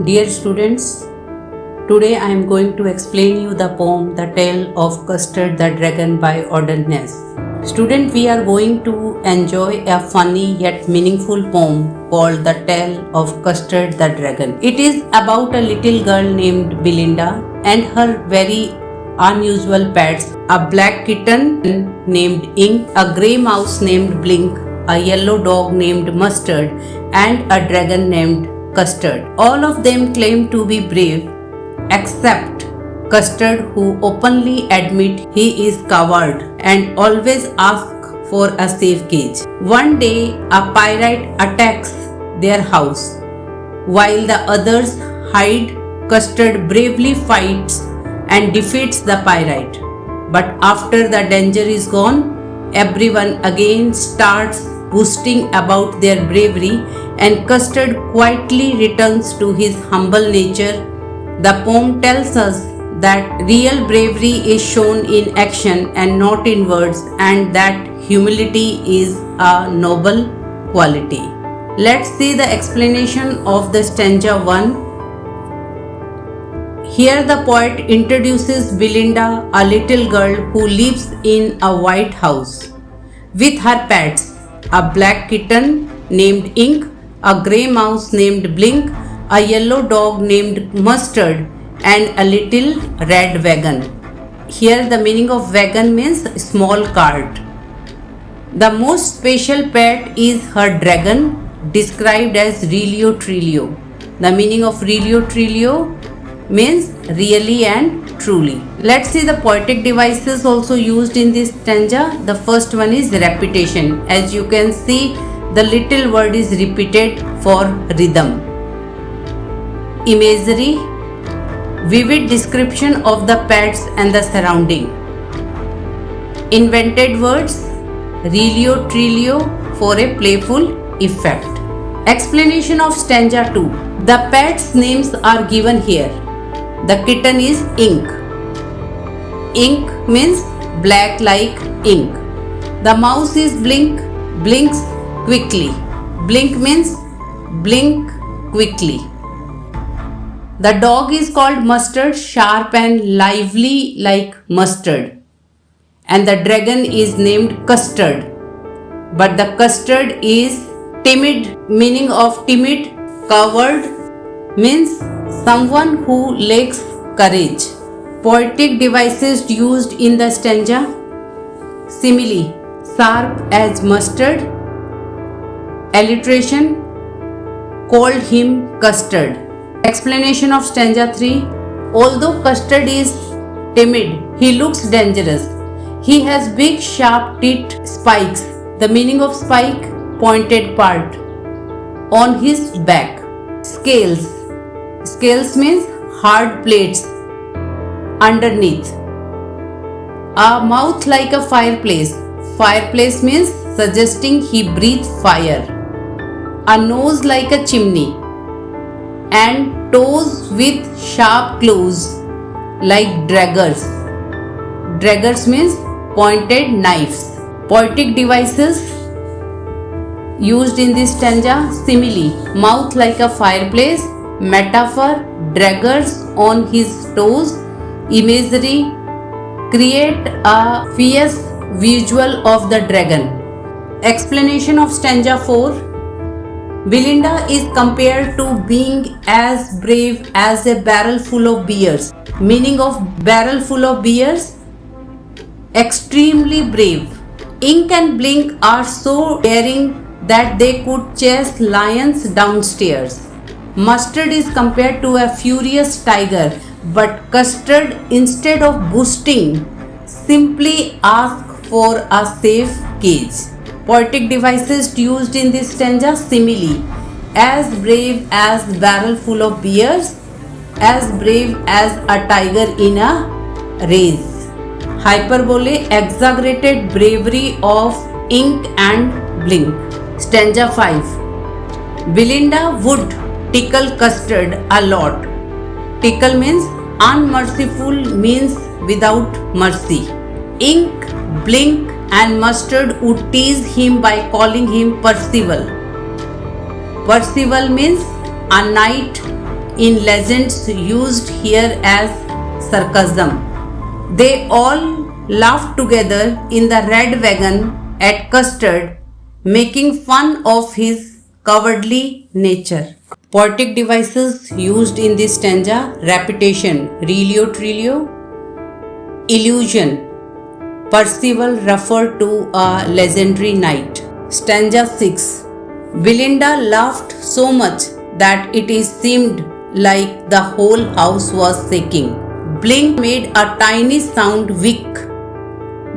Dear students, today I am going to explain you the poem The Tale of Custard the Dragon by Auden Ness. Student, we are going to enjoy a funny yet meaningful poem called The Tale of Custard the Dragon. It is about a little girl named Belinda and her very unusual pets, a black kitten named Ink, a grey mouse named Blink, a yellow dog named Mustard, and a dragon named Custard. All of them claim to be brave, except Custard, who openly admit he is coward and always ask for a safe cage. One day, a pirate attacks their house. While the others hide, Custard bravely fights and defeats the pirate. But after the danger is gone, everyone again starts boasting about their bravery, and Custard quietly returns to his humble nature. The poem tells us that real bravery is shown in action and not in words, and that humility is a noble quality. Let's see the explanation of the stanza 1. Here the poet introduces Belinda, a little girl who lives in a white house with her pets, a black kitten named Ink, a grey mouse named Blink, a yellow dog named Mustard, and a little red wagon. Here the meaning of wagon means small cart. The most special pet is her dragon, described as Relio Trilio. The meaning of Relio Trilio means really and truly. Let's see the poetic devices also used in this stanza. The first one is repetition. As you can see, the little word is repeated for rhythm. Imagery, vivid description of the pets and the surrounding. Invented words, Relio Trilio for a playful effect. Explanation of stanza 2. The pets' names are given here. The kitten is Ink. Ink means black like ink. The mouse is Blink, blinks quickly. Blink means blink quickly. The dog is called Mustard, sharp and lively like mustard. And the dragon is named Custard. But the Custard is timid, meaning of timid, coward means someone who lacks courage. Poetic devices used in the stanza. Simile, sharp as mustard. Alliteration, called him Custard. Explanation of stanza 3. Although Custard is timid, he looks dangerous. He has big sharp teeth spikes. The meaning of spike, pointed part. On his back. Scales. Scales means hard plates underneath. A mouth like a fireplace. Fireplace means suggesting he breathes fire. A nose like a chimney. And toes with sharp claws like daggers. Daggers means pointed knives. Poetic devices used in this stanza. Simile, mouth like a fireplace. Metaphor, daggers on his toes. Imagery, create a fierce visual of the dragon. Explanation of stanza 4. Belinda is compared to being as brave as a barrel full of beers. Meaning of barrel full of beers? Extremely brave. Ink and Blink are so daring that they could chase lions downstairs. Mustard is compared to a furious tiger, but Custard, instead of boasting, simply asks for a safe cage. Poetic devices used in this stanza. Simile, as brave as barrel full of beers, as brave as a tiger in a race. Hyperbole, exaggerated bravery of Ink and Blink. Stanza 5. Belinda would tickle Custard a lot. Tickle means unmerciful, means without mercy. Ink, Blink and Mustard would tease him by calling him Percival. Percival means a knight in legends used here as sarcasm. They all laughed together in the red wagon at Custard, making fun of his cowardly nature. Poetic devices used in this stanza: repetition, relio trilio, illusion. Percival referred to a legendary knight. Stanza 6. Belinda laughed so much that it seemed like the whole house was shaking. Blink made a tiny sound, wick,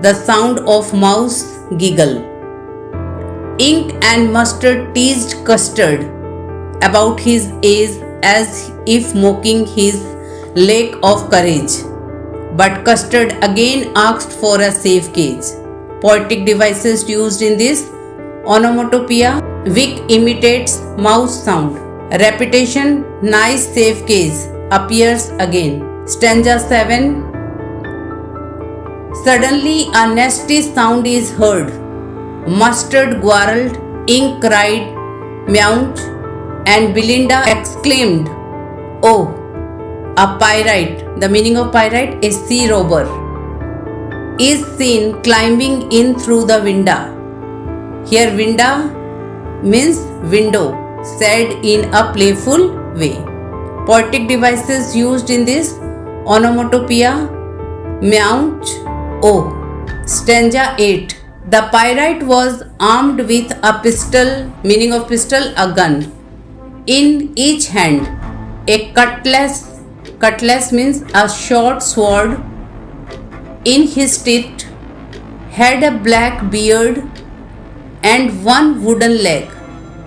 the sound of mouse giggle. Ink and Mustard teased Custard about his age as if mocking his lack of courage. But Custard again asked for a safe cage. Poetic devices used in this: onomatopoeia, wick imitates mouse sound. Repetition, nice safe cage, appears again. Stanza 7. Suddenly a nasty sound is heard. Mustard growled, Ink cried, meowed, and Belinda exclaimed, "Oh, a pyrite," the meaning of pyrite, a sea robber, is seen climbing in through the window. Here window means window, said in a playful way. Poetic devices used in this: onomatopoeia, meowch, oh. Stanza 8. The pyrite was armed with a pistol, meaning of pistol, a gun, in each hand, a cutlass. Cutlass means a short sword in his teeth, had a black beard and one wooden leg.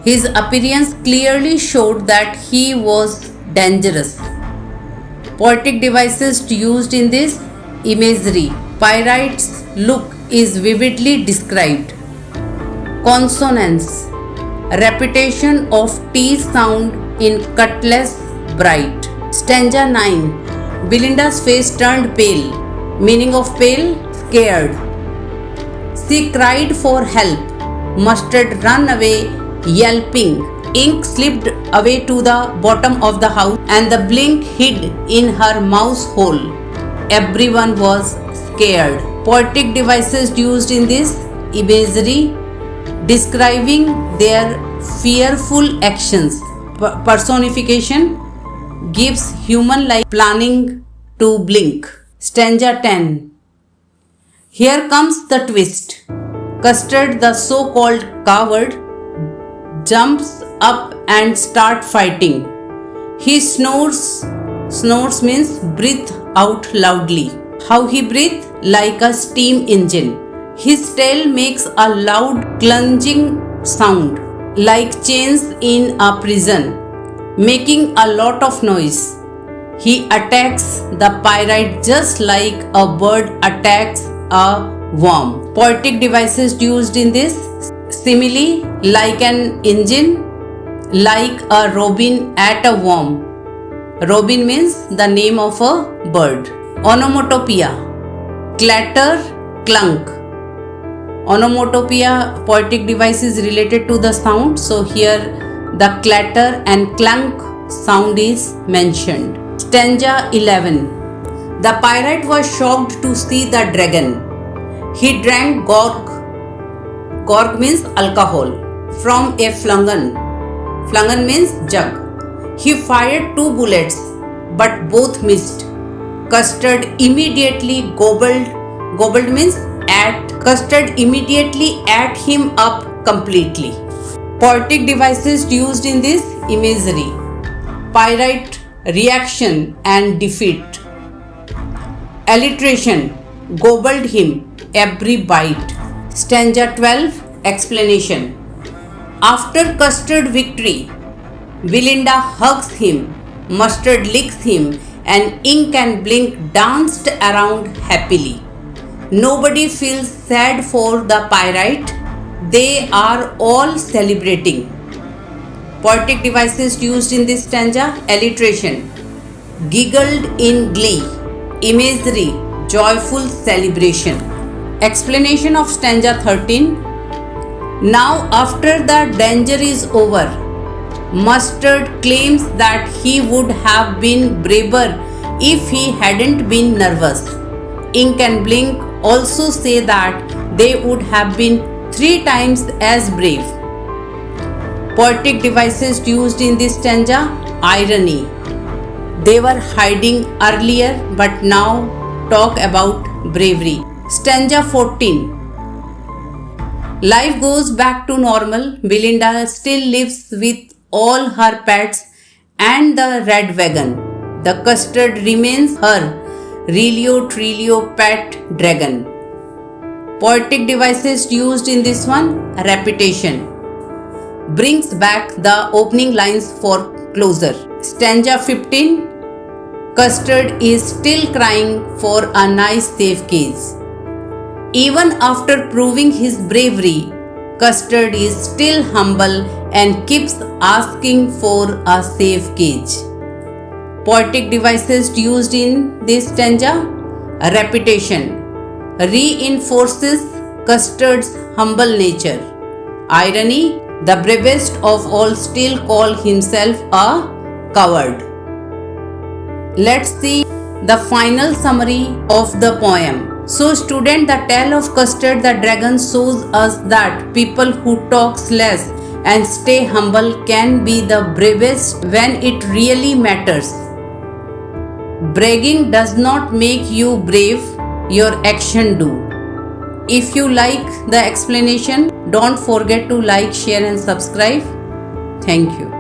His appearance clearly showed that he was dangerous. Poetic devices used in this: imagery. Pyrite's look is vividly described. Consonance. Repetition of T sound in cutlass, bright. Stanza 9. Belinda's face turned pale. Meaning of pale, scared. She cried for help. Mustard ran away, yelping. Ink slipped away to the bottom of the house, and the Blink hid in her mouse hole. Everyone was scared. Poetic devices used in this: imagery, describing their fearful actions. Personification, gives human-like planning to Blink. Stanza 10. Here comes the twist. Custard, the so-called coward, jumps up and starts fighting. He snores. Snores means breathe out loudly. How he breathes? Like a steam engine. His tail makes a loud clunking sound, like chains in a prison, making a lot of noise. He attacks the pyrite just like a bird attacks a worm. Poetic devices used in this: simile, like an engine, like a robin at a worm. Robin means the name of a bird. Onomatopoeia, clatter, clunk. Onomatopoeia, poetic device, is related to the sound. So here the clatter and clunk sound is mentioned. Stanza 11. The pyrite was shocked to see the dragon. He drank gorg. Gorg means alcohol, from a flagon. Flagon means jug. He fired 2 bullets, but both missed. Custard immediately gobbled. Gobbled means ate. Custard immediately ate him up completely. Poetic devices used in this: imagery, pyrite, reaction and defeat. Alliteration, gobbled him, every bite. Stanza 12. Explanation. After Custard victory, Belinda hugs him, Mustard licks him, and Ink and Blink danced around happily. Nobody feels sad for the pyrite. They are all celebrating. Poetic devices used in this stanza: alliteration, giggled in glee. Imagery, joyful celebration. Explanation of stanza 13. Now after the danger is over, Mustard claims that he would have been braver if he hadn't been nervous. Ink and Blink also say that they would have been 3 times as brave. Poetic devices used in this stanza: irony. They were hiding earlier but now talk about bravery. Stanza 14. Life goes back to normal. Belinda still lives with all her pets and the red wagon. The custard remains her Relio Trilio pet dragon. Poetic devices used in this one: repetition. Brings back the opening lines for closure. Stanza 15. Custard is still crying for a nice safe cage. Even after proving his bravery, Custard is still humble and keeps asking for a safe cage. Poetic devices used in this stanza: repetition. Reinforces Custard's humble nature. Irony. The bravest of all still call himself a coward. Let's see the final summary of the poem. So student, the tale of Custard the dragon shows us that people who talk less and stay humble can be the bravest when it really matters. Bragging does not make you brave, your action do. If you like the explanation, don't forget to like, share and subscribe. Thank you.